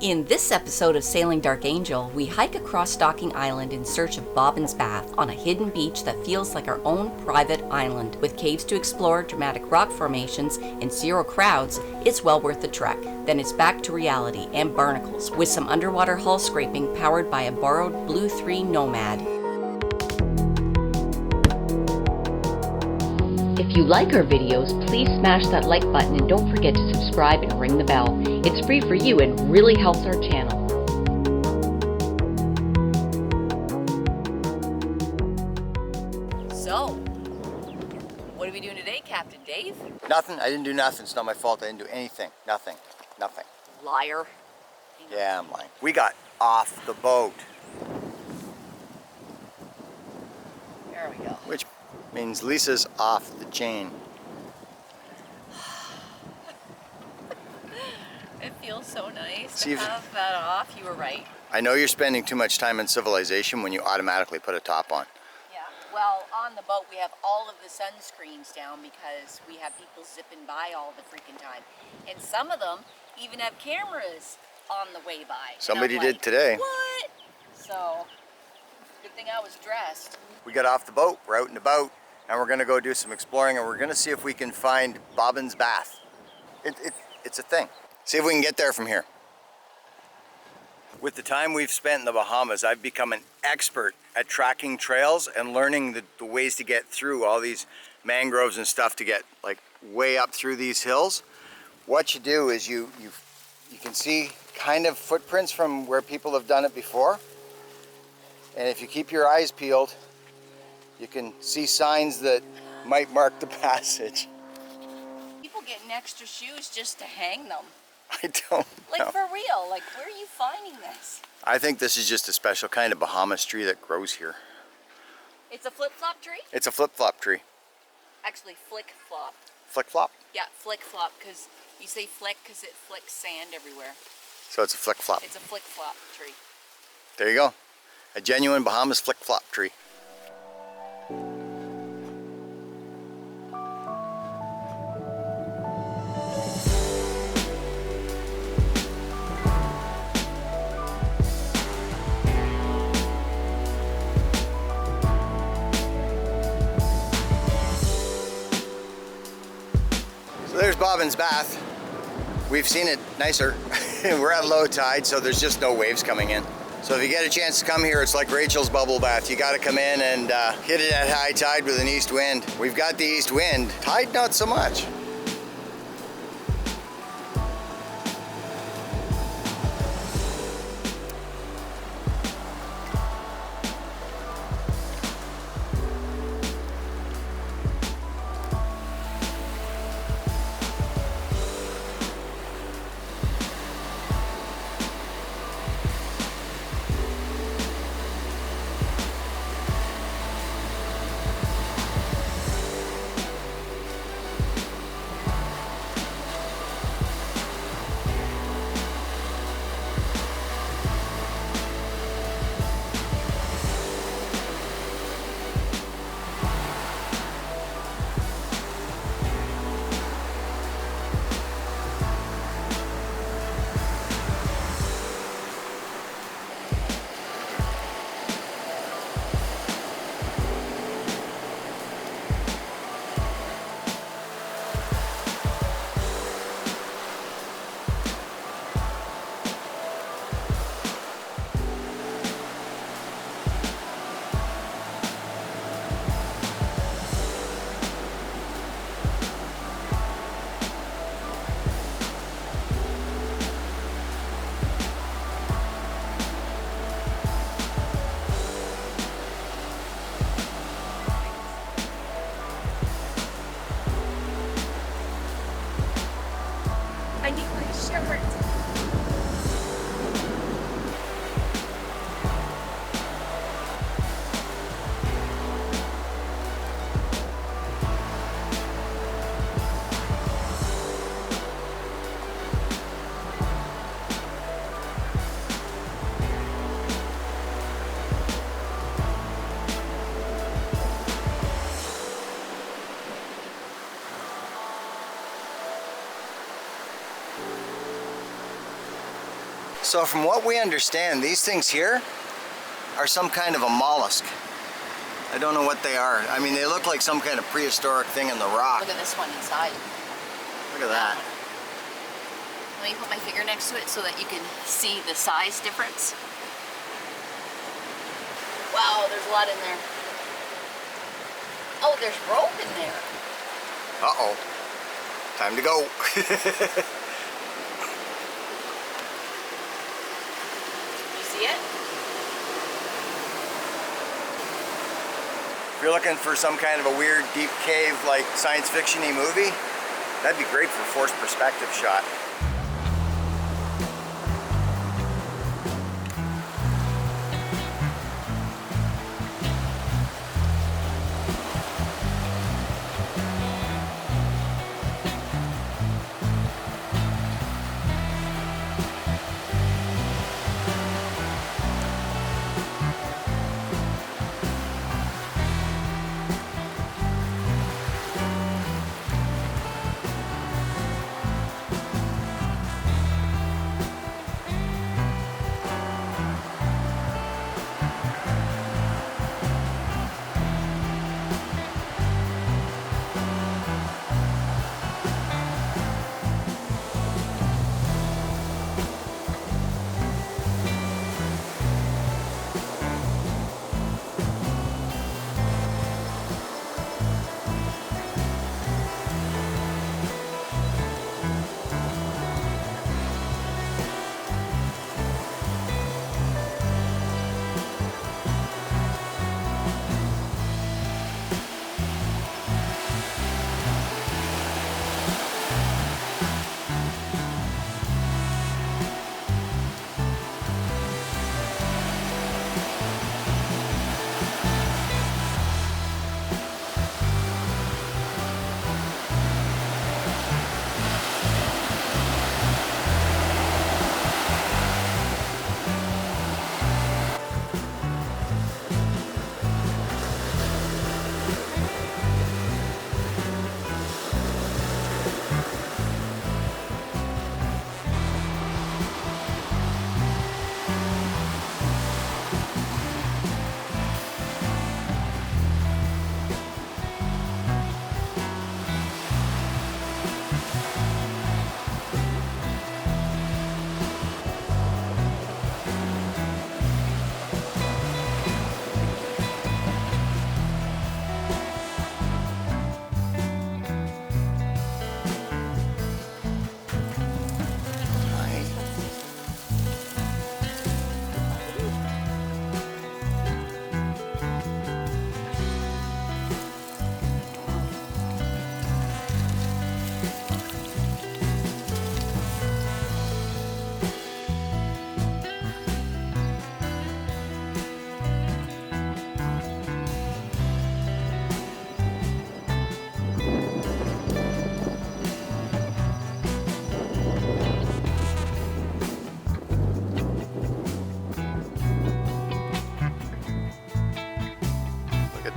In this episode of Sailing Dark Angel, we hike across Docking Island in search of Bobins Bath on a hidden beach that feels like our own private island. With caves to explore, dramatic rock formations, and zero crowds, it's well worth the trek. Then it's back to reality and barnacles, with some underwater hull scraping powered by a borrowed Blu3 Nomad. If you like our videos, please smash that like button and don't forget to subscribe and ring the bell. It's free for you and really helps our channel. So, what are we doing today, Captain Dave? Nothing. I didn't do nothing. It's not my fault. I didn't do anything. Nothing. Liar. Yeah, I'm lying. We got off the boat. There we go. Which means Lisa's off the chain. It feels so nice See, to have that off. You were right. I know you're spending too much time in civilization when you automatically put a top on. Yeah. Well, on the boat we have all of the sunscreens down because we have people zipping by all the freaking time. And some of them even have cameras on the way by. Somebody did today. What? So, good thing I was dressed. We got off the boat. We're out and about. And we're going to go do some exploring. And we're going to see if we can find Bobins Bath. It's a thing. See if we can get there from here. With the time we've spent in the Bahamas, I've become an expert at tracking trails and learning the ways to get through all these mangroves and stuff to get like way up through these hills. What you do is you can see kind of footprints from where people have done it before. And if you keep your eyes peeled, you can see signs that might mark the passage. People getting extra shoes just to hang them. I don't know. Like for real, like where are you finding this? I think this is just a special kind of Bahamas tree that grows here. It's a flip-flop tree? It's a flip-flop tree. Actually, flick-flop. Flick-flop? Yeah, flick-flop, because you say flick because it flicks sand everywhere. So it's a flick-flop. It's a flick-flop tree. There you go. A genuine Bahamas flick-flop tree. There's Bobins Bath. We've seen it nicer. We're at low tide, so there's just no waves coming in. So if you get a chance to come here, it's like Rachel's bubble bath. You got to come in and hit it at high tide with an east wind. We've got the east wind. Tide, not so much. So from what we understand, these things here are some kind of a mollusk. I don't know what they are. I mean, they look like some kind of prehistoric thing in the rock. Look at this one inside. Look at that. Let me put my finger next to it so that you can see the size difference. Wow, there's a lot in there. Oh, there's rope in there. Uh-oh. Time to go. You see it? If you're looking for some kind of a weird deep cave like science fiction-y movie, that'd be great for a forced perspective shot.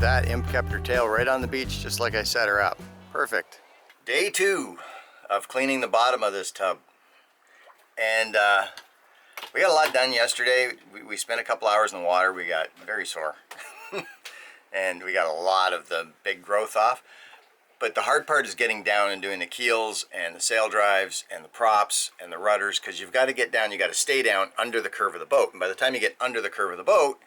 That imp kept her tail right on the beach, just like I set her up. Perfect. Day 2 of cleaning the bottom of this tub. And we got a lot done yesterday. We spent a couple hours in the water. We got very sore. And we got a lot of the big growth off. But the hard part is getting down and doing the keels and the sail drives and the props and the rudders, because you've got to get down, you got to stay down under the curve of the boat. And by the time you get under the curve of the boat,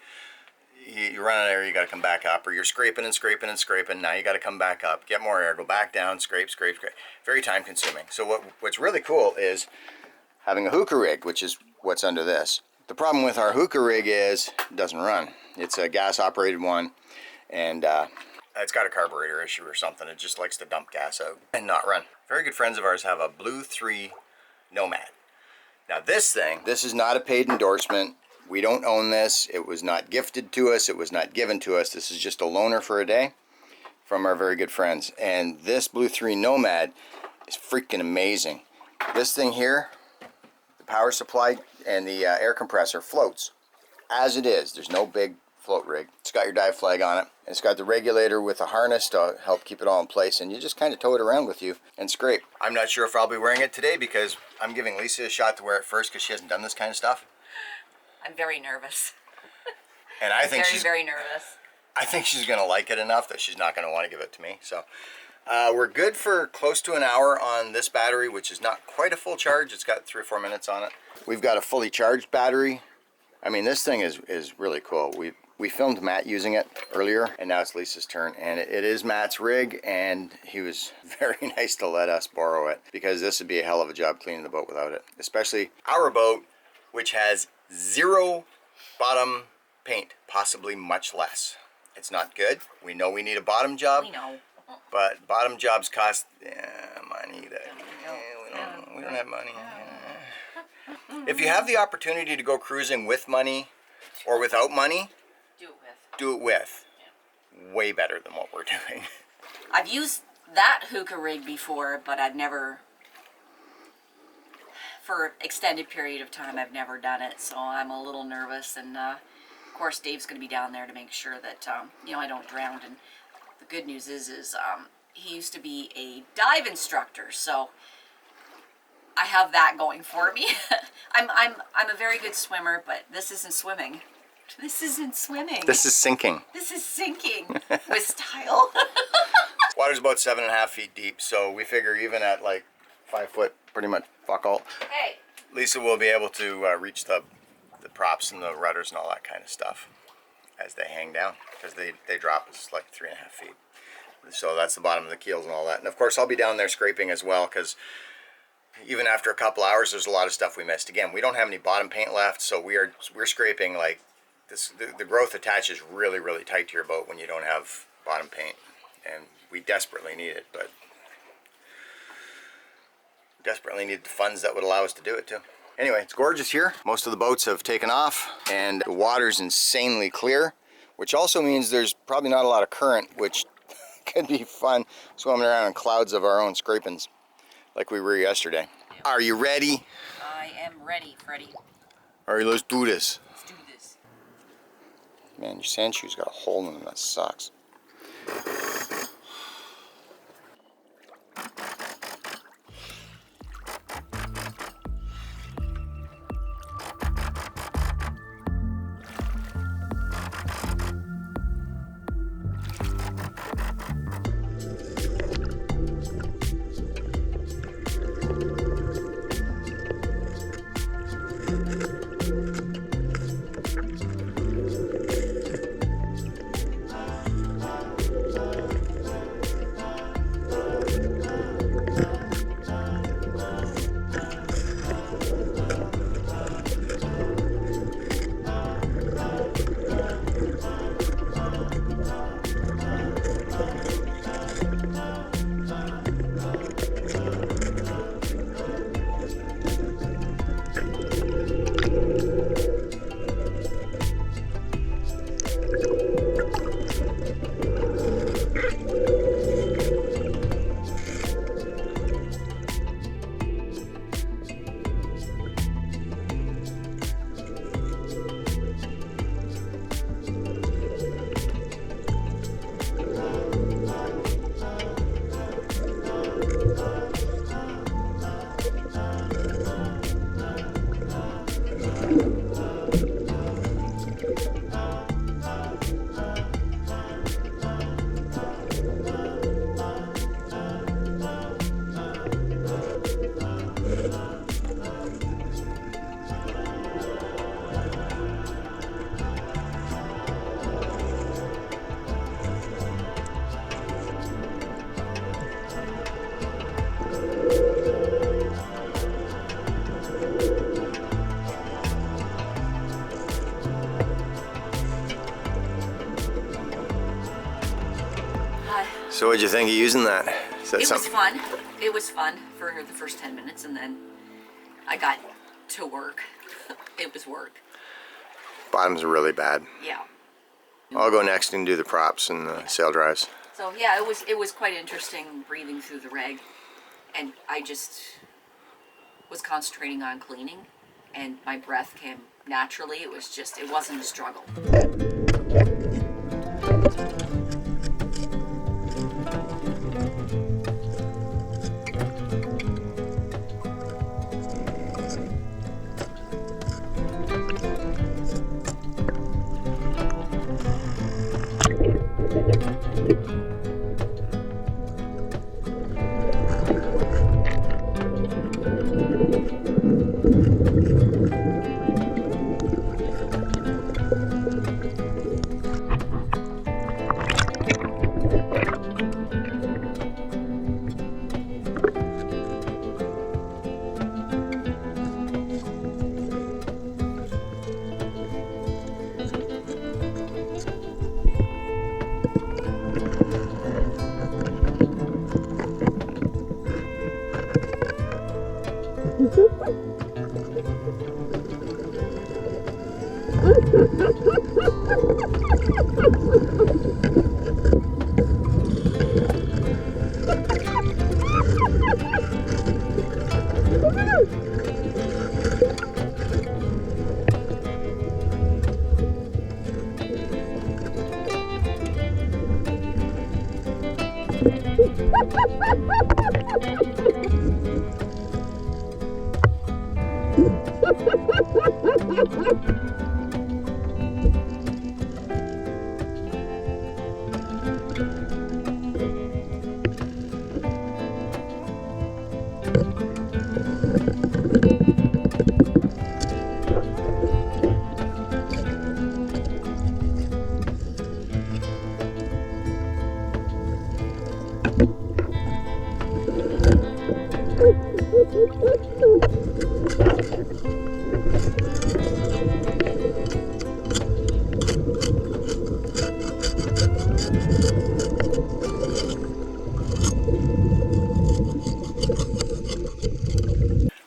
you run out of air, you got to come back up, or you're scraping and scraping and scraping. Now you got to come back up, get more air, go back down, scrape, scrape, scrape. Very time consuming. So what's really cool is having a hookah rig, which is what's under this. The problem with our hookah rig is it doesn't run. It's a gas operated one, and it's got a carburetor issue or something. It just likes to dump gas out and not run. Very good friends of ours have a Blu3 Nomad. Now this is not a paid endorsement. We don't own this. It was not gifted to us. It was not given to us. This is just a loaner for a day from our very good friends. And this Blu3 Nomad is freaking amazing. This thing here, the power supply and the air compressor floats as it is. There's no big float rig. It's got your dive flag on it. It's got the regulator with a harness to help keep it all in place, and you just kind of tow it around with you and scrape. I'm not sure if I'll be wearing it today because I'm giving Lisa a shot to wear it first because she hasn't done this kind of stuff. I'm very nervous. And I think she's very nervous. I think she's gonna like it enough that she's not gonna want to give it to me. So we're good for close to an hour on this battery, which is not quite a full charge. It's got 3 or 4 minutes on it. We've got a fully charged battery. I mean, this thing is really cool. We filmed Matt using it earlier, and now it's Lisa's turn. And it is Matt's rig, and he was very nice to let us borrow it because this would be a hell of a job cleaning the boat without it. Especially our boat, which has 0 bottom paint, possibly much less. It's not good. We know we need a bottom job. We know. But bottom jobs cost money. We don't have money. If you have the opportunity to go cruising with money or without money, do it with. Yeah. Way better than what we're doing. I've used that hookah rig before, but I've never, for extended period of time, I've never done it. So I'm a little nervous, and of course Dave's going to be down there to make sure that I don't drown. And the good news is he used to be a dive instructor, so I have that going for me. I'm a very good swimmer, but this isn't swimming. This isn't swimming. This is sinking. This is sinking with style. Water's about 7.5 feet deep, so we figure even at like 5 foot, pretty much fuck all. Hey. Lisa will be able to reach the props and the rudders and all that kind of stuff as they hang down, because they drop us like 3.5 feet. So that's the bottom of the keels and all that. And of course I'll be down there scraping as well, because even after a couple hours there's a lot of stuff we missed. Again, we don't have any bottom paint left, so we're scraping like this. The growth attaches really, really tight to your boat when you don't have bottom paint, and we desperately need it, but desperately need the funds that would allow us to do it too. Anyway, it's gorgeous here. Most of the boats have taken off and the water's insanely clear, which also means there's probably not a lot of current, which could be fun swimming around in clouds of our own scrapings like we were yesterday. Are you ready? I am ready, Freddie. All right, let's do this. Let's do this. Man, your sand shoes got a hole in them. That sucks. So what'd you think of using that? It was fun. It was fun for the first 10 minutes, and then I got to work. It was work. Bottoms are really bad. Yeah. I'll go next and do the props and the sail drives. So yeah, it was quite interesting breathing through the reg, and I just was concentrating on cleaning, and my breath came naturally. It wasn't a struggle.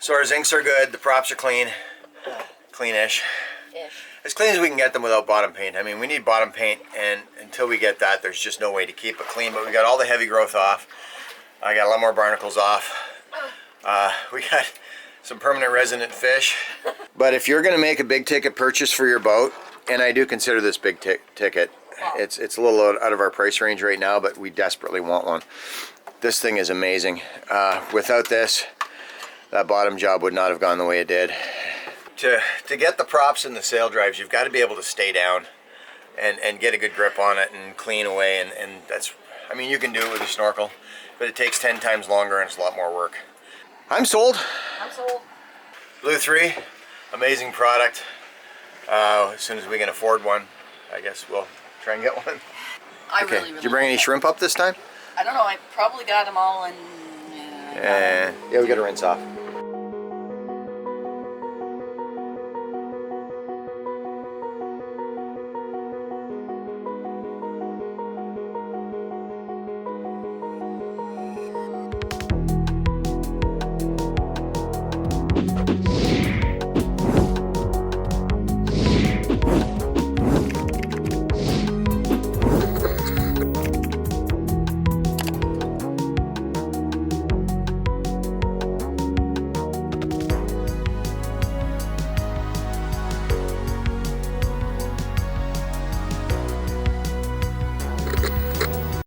So our zincs are good, the props are clean, cleanish. As clean as we can get them without bottom paint. I mean, we need bottom paint, and until we get that, there's just no way to keep it clean. But we got all the heavy growth off. I got a lot more barnacles off. We got some permanent resident fish. But if you're going to make a big ticket purchase for your boat, and I do consider this big ticket, it's a little out of our price range right now, but we desperately want one. This thing is amazing. Without this, that bottom job would not have gone the way it did. To get the props and the sail drives, you've got to be able to stay down and get a good grip on it and clean away, and that's, I mean, you can do it with a snorkel, but it takes 10 times longer and it's a lot more work. I'm sold. I'm sold. Blu3, amazing product. As soon as we can afford one, I guess we'll try and get one. Really Did you bring any shrimp up this time? I don't know, I probably got them all in... Yeah, we got to rinse off.